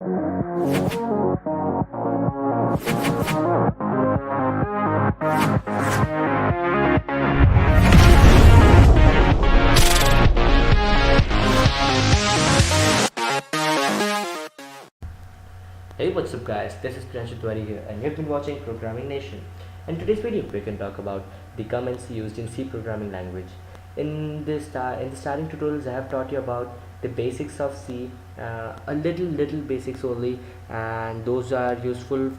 Hey, what's up guys, this is Priyanshu here and you've been watching Programming Nation. In today's video we can talk about the comments used in C programming language. In the starting tutorials I have taught you about the basics of C, a little basics only, and those are useful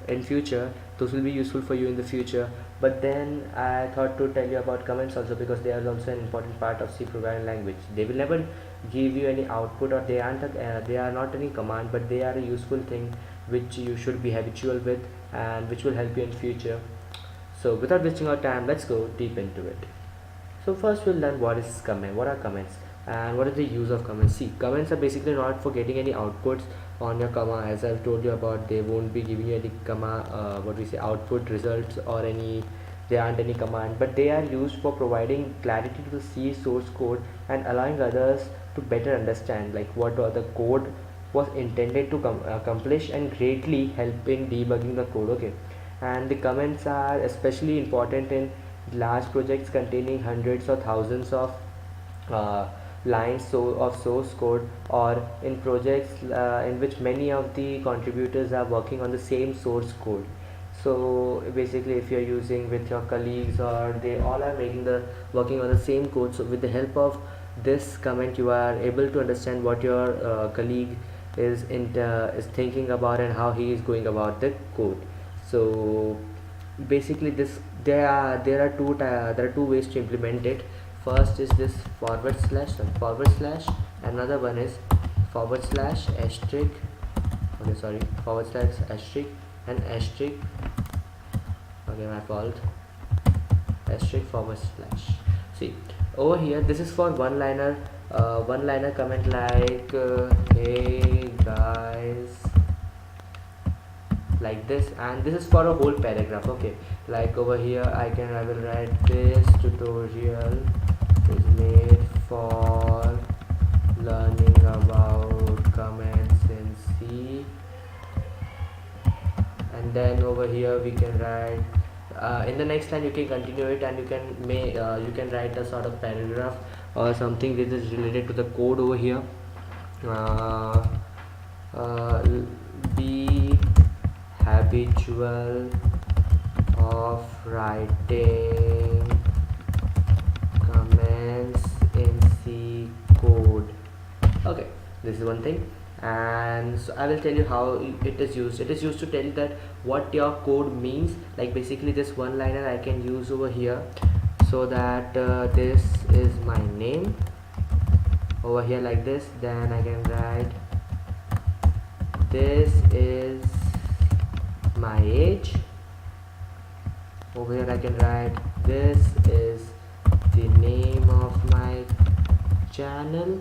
in future. Those will be useful for you in the future, but then I thought to tell you about comments also, because they are also an important part of C programming language. They will never give you any output, or they are not any command, but they are a useful thing which you should be habitual with and which will help you in future. So without wasting our time, let's go deep into it. So first we'll learn what is comment, what are comments, and what is the use of comments. See, comments are basically not for getting any outputs on your comma. As I've told you about, they won't be giving you any comma, what we say, output results, or any, they aren't any command, but they are used for providing clarity to the C source code and allowing others to better understand like what the code was intended to accomplish, and greatly help in debugging the code. Okay, and the comments are especially important in large projects containing hundreds or thousands of uh, lines of source code, or in projects in which many of the contributors are working on the same source code. So basically if you're using with your colleagues, or they all are making the working on the same code, so with the help of this comment you are able to understand what your colleague is thinking about and how he is going about the code. So basically this, there are two ways to implement it. First is this forward slash, another one is forward slash asterisk, okay sorry, forward slash asterisk and asterisk, okay my fault, asterisk forward slash. See, over here this is for one liner comment like hey guys, like this, and this is for a whole paragraph. Okay, like over here I will write, this tutorial is made for learning about comments in C. And then over here we can write, in the next line you can continue it, and you can write a sort of paragraph or something that is related to the code over here. uh, be habitual of writing comments in C code. Okay, this is one thing. And so I will tell you how it is used. It is used to tell that what your code means. Like basically this one liner I can use over here, so that this is my name over here like this. Then I can write, this is my age. Over here I can write, this is the name of my channel.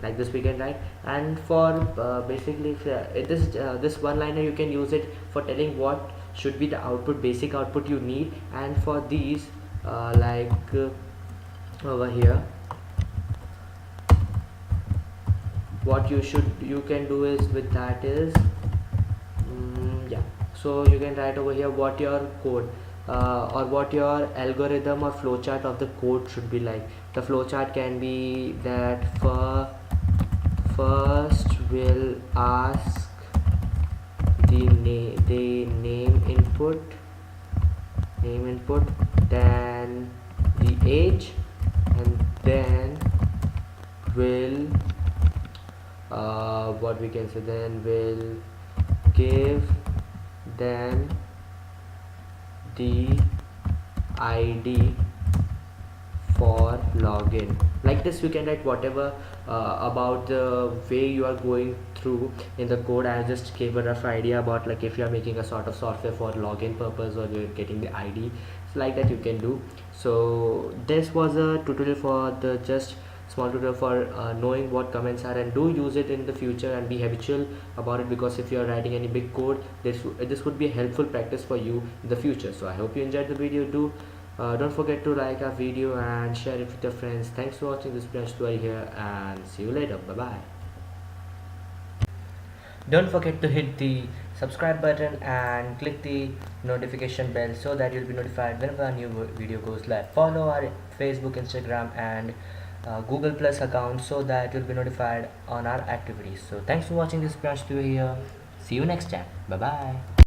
Like this we can write. And for basically this one liner you can use it for telling what should be the output, basic output you need. And for these over here, what you can do is with that is yeah, so you can write over here what your code or what your algorithm or flowchart of the code should be like. The flowchart can be that first we'll ask the name input, then the age, and then we'll what we can say, then we'll give them the ID for login. Like this we can write whatever about the way you are going through in the code. I just gave a rough idea about like if you are making a sort of software for login purpose, or you're getting the ID, so like that you can do. So this was a tutorial for the just small tutorial for knowing what comments are, and do use it in the future and be habitual about it, because if you are writing any big code, this would be a helpful practice for you in the future. So I hope you enjoyed the video. Don't forget to like our video and share it with your friends. Thanks for watching. This is Priyanshu here, and see you later. Bye bye. Don't forget to hit the subscribe button and click the notification bell so that you'll be notified whenever a new video goes live. Follow our Facebook, Instagram, and Google Plus account so that you'll be notified on our activities. So thanks for watching this branch to here. See you next time. Bye bye.